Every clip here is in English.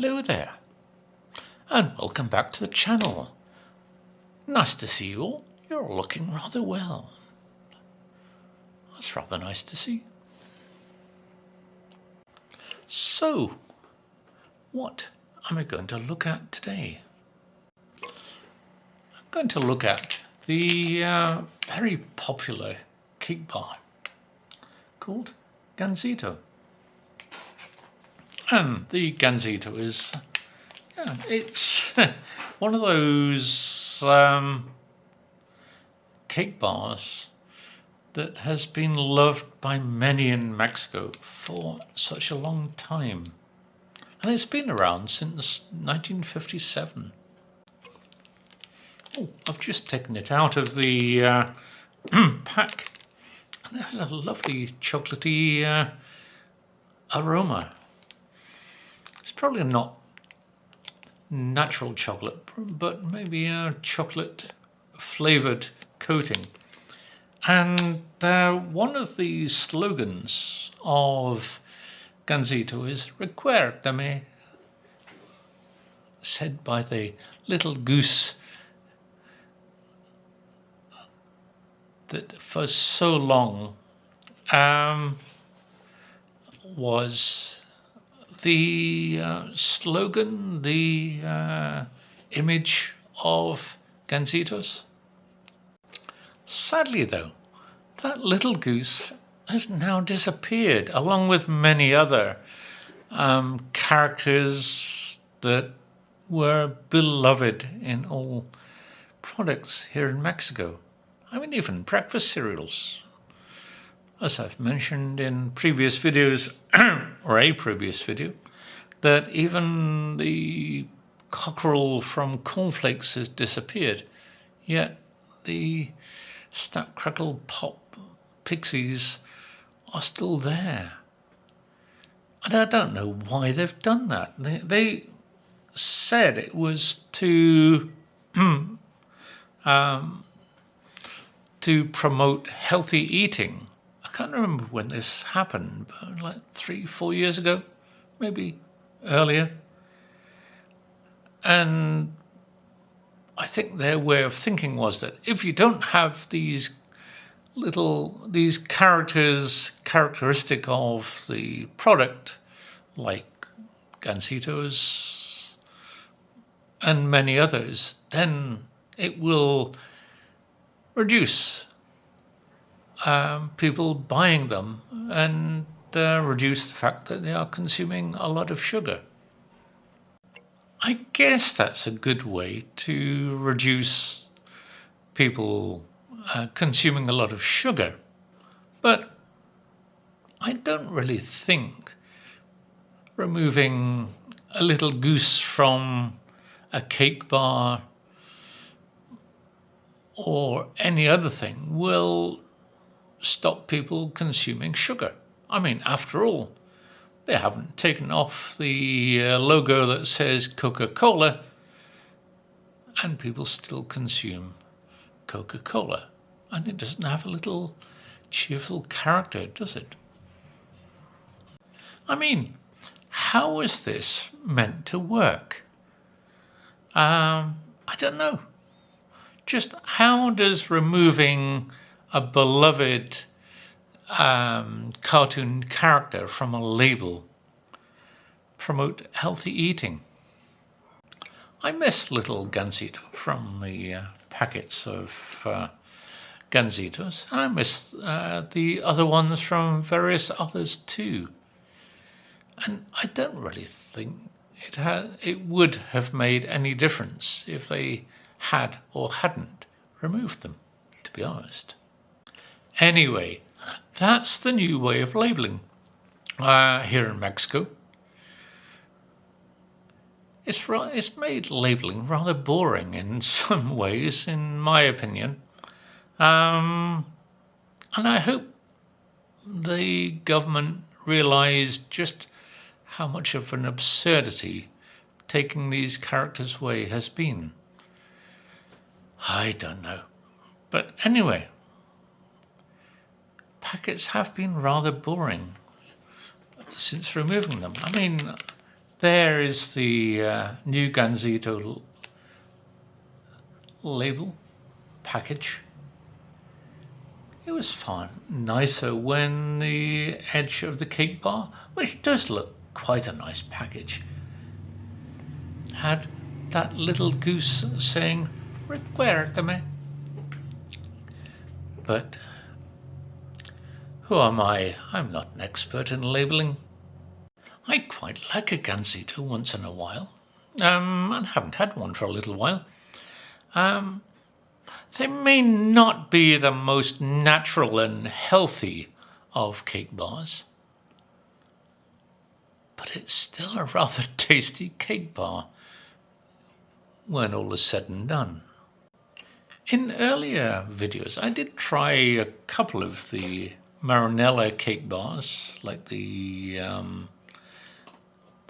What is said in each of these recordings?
Hello there, and welcome back to the channel. Nice to see you all. You're all looking rather well. That's rather nice to see. So, what am I going to look at today? I'm going to look at the very popular cake bar called Gansito. And the Gansito is, it's one of those cake bars that has been loved by many in Mexico for such a long time. And it's been around since 1957. Oh, I've just taken it out of the pack. And it has a lovely chocolatey aroma. It's probably not natural chocolate, but maybe a chocolate flavoured coating. And one of the slogans of Gansito is "Recuérdame," said by the little goose that for so long was the slogan, the image of Gansitos. Sadly though, that little goose has now disappeared, along with many other characters that were beloved in all products here in Mexico. I mean, even breakfast cereals. As I've mentioned in previous videos, or a previous video, that even the cockerel from cornflakes has disappeared, yet the Snap Crackle Pop Pixies are still there. And I don't know why they've done that. They said it was to promote healthy eating. I can't remember when this happened, but like 3-4 years ago, maybe earlier. And I think their way of thinking was that if you don't have these characters characteristic of the product, like Gansitos and many others, then it will reduce people buying them and reduce the fact that they are consuming a lot of sugar. I guess that's a good way to reduce people consuming a lot of sugar, but I don't really think removing a little goose from a cake bar or any other thing will stop people consuming sugar. I mean, after all, they haven't taken off the logo that says Coca-Cola, and people still consume Coca-Cola. And it doesn't have a little cheerful character, does it? I mean, how is this meant to work? I don't know. Just how does removing a beloved cartoon character from a label promote healthy eating? I miss little Gansito from the packets of Gansitos, and I miss the other ones from various others too. And I don't really think it would have made any difference if they had or hadn't removed them, to be honest. Anyway, that's the new way of labeling here in Mexico. It's made labeling rather boring in some ways, in my opinion. And I hope the government realised just how much of an absurdity taking these characters away has been. I don't know. But anyway, packets have been rather boring since removing them. I mean, there is the new Gansito label package. It was far nicer when the edge of the cake bar, which does look quite a nice package, had that little goose saying, "Recuérdame." But who am I? I'm not an expert in labelling. I quite like a Gansito once in a while, and haven't had one for a little while. They may not be the most natural and healthy of cake bars, but it's still a rather tasty cake bar when all is said and done. In earlier videos, I did try a couple of the Marinela cake bars, like the,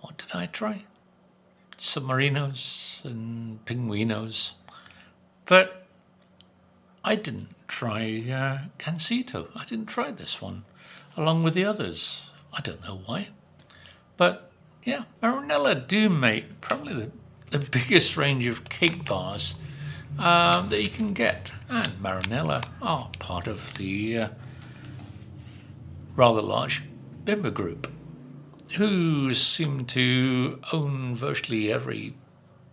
what did I try? Submarinos and Pinguinos. But I didn't try Gansito. I didn't try this one, along with the others. I don't know why. But yeah, Marinela do make probably the biggest range of cake bars that you can get. And Marinela are part of the rather large Bimba group, who seem to own virtually every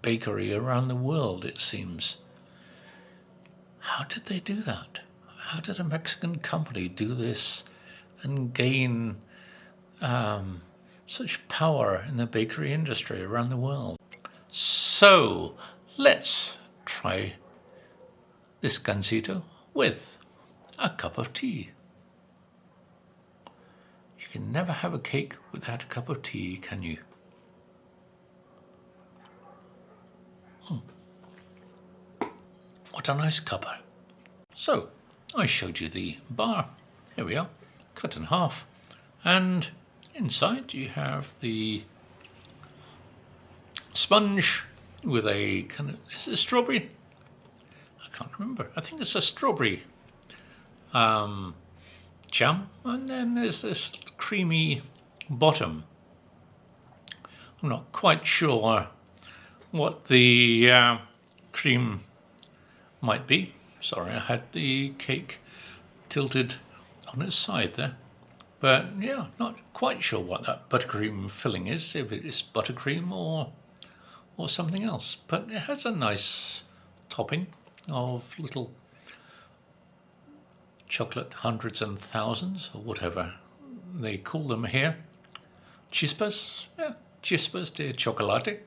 bakery around the world, it seems. How did they do that? How did a Mexican company do this and gain such power in the bakery industry around the world? So let's try this Gansito with a cup of tea. You can never have a cake without a cup of tea, can you? What a nice cuppa. So, I showed you the bar. Here we are, cut in half. And inside you have the sponge with a kind of, is it a strawberry? I can't remember. I think it's a strawberry jam. And then there's this creamy bottom. I'm not quite sure what the cream might be. Sorry, I had the cake tilted on its side there. But yeah, not quite sure what that buttercream filling is, if it is buttercream or something else. But it has a nice topping of little chocolate hundreds and thousands, or whatever they call them here. Chispas, yeah, chispas de chocolate.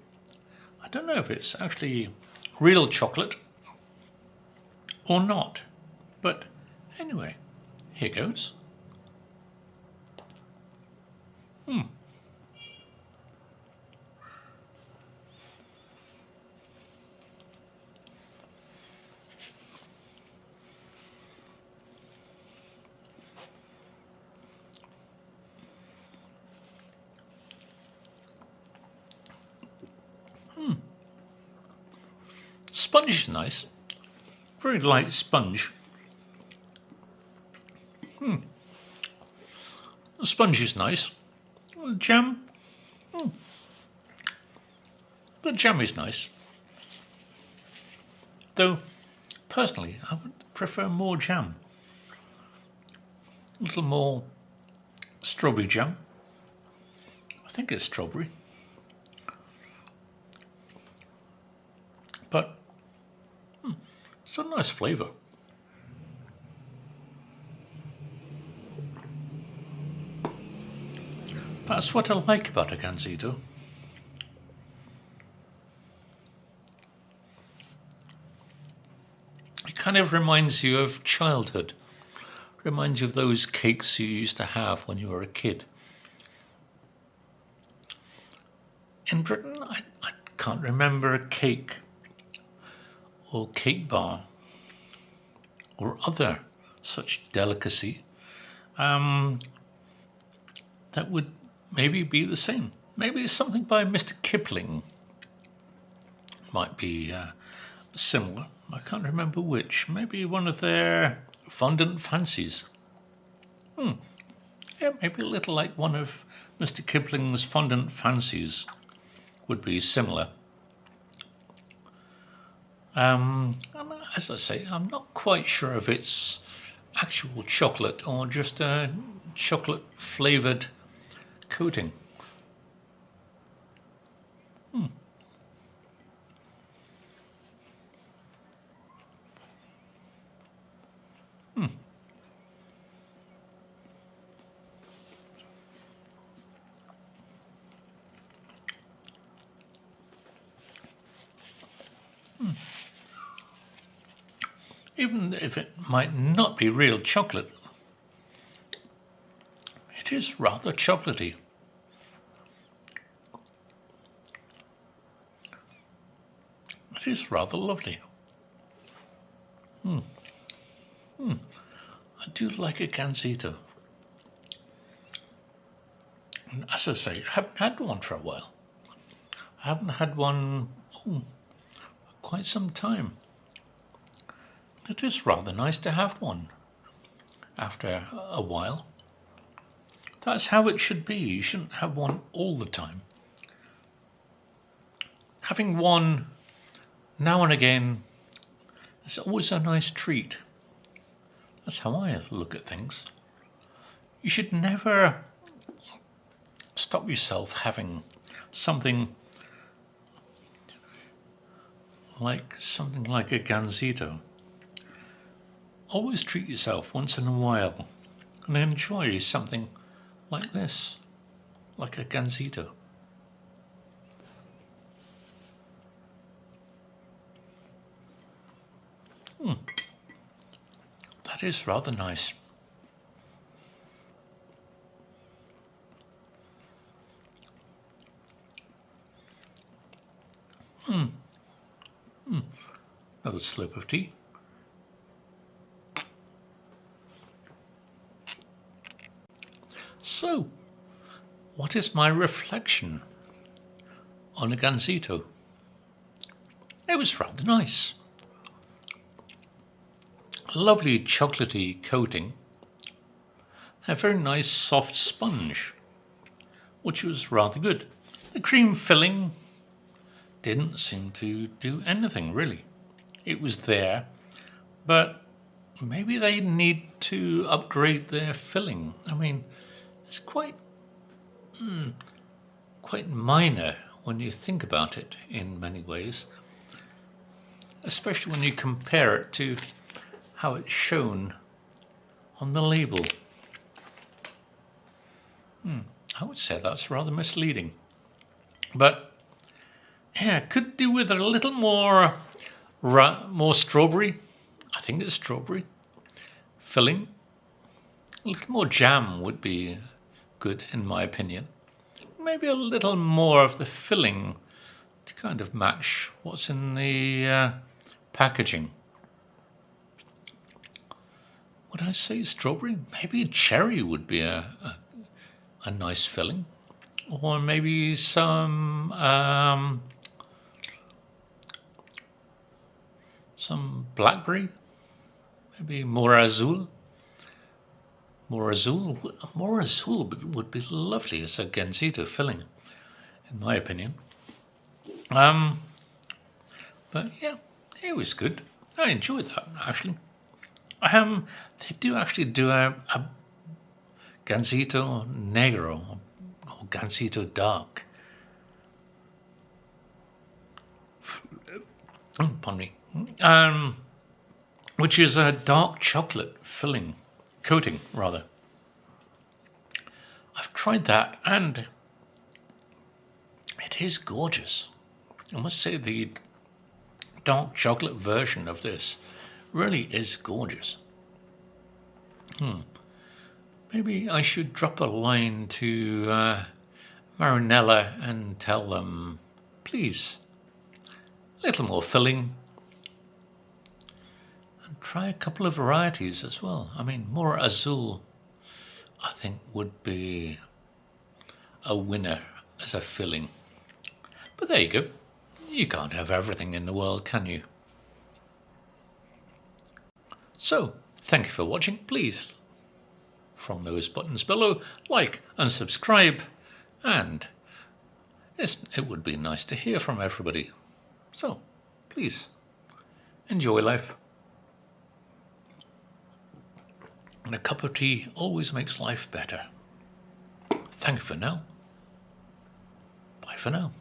I don't know if it's actually real chocolate or not, but anyway, here goes. Sponge is nice. Very light sponge. The sponge is nice. The jam. The jam is nice. Though, personally, I would prefer more jam. A little more strawberry jam. I think it's strawberry. But it's a nice flavour. That's what I like about a Gansito. It kind of reminds you of childhood. Reminds you of those cakes you used to have when you were a kid. In Britain, I can't remember a cake or cake bar or other such delicacy that would maybe be the same. Maybe it's something by Mr. Kipling. Might be similar. I can't remember which. Maybe one of their fondant fancies. Yeah, maybe a little like one of Mr. Kipling's fondant fancies would be similar. And as I say, I'm not quite sure if it's actual chocolate or just a chocolate flavoured coating. Even if it might not be real chocolate, it is rather chocolatey. It is rather lovely. I do like a Gansito. And as I say, I haven't had one for a while. I haven't had one quite some time. It is rather nice to have one after a while. That's how it should be. You shouldn't have one all the time. Having one now and again is always a nice treat. That's how I look at things. You should never stop yourself having something like a Gansito. Always treat yourself once in a while and enjoy something like this, like a Gansito. That is rather nice. Another slip of tea. So, what is my reflection on a Gansito? It was rather nice. Lovely chocolatey coating. A very nice soft sponge, which was rather good. The cream filling didn't seem to do anything really. It was there, but maybe they need to upgrade their filling. I mean, it's quite minor when you think about it in many ways, especially when you compare it to how it's shown on the label. I would say that's rather misleading. But yeah, could do with a little more strawberry. I think it's strawberry filling. A little more jam would be good, in my opinion. Maybe a little more of the filling to kind of match what's in the packaging. Would I say strawberry? Maybe cherry would be a nice filling. Or maybe some blackberry. Maybe more azul. More azul would be lovely as a Gansito filling, in my opinion. But yeah, it was good. I enjoyed that, actually. They do actually do a Gansito Negro or Gansito Dark. Pardon me. Which is a dark chocolate filling. Coating, rather. I've tried that and it is gorgeous. I must say the dark chocolate version of this really is gorgeous. Maybe I should drop a line to Marinela and tell them, please, a little more filling. Try a couple of varieties as well. I mean, more azul, I think, would be a winner as a filling. But there you go. You can't have everything in the world, can you? So, thank you for watching. Please, from those buttons below, like and subscribe. And it would be nice to hear from everybody. So, please, enjoy life. And a cup of tea always makes life better. Thank you for now. Bye for now.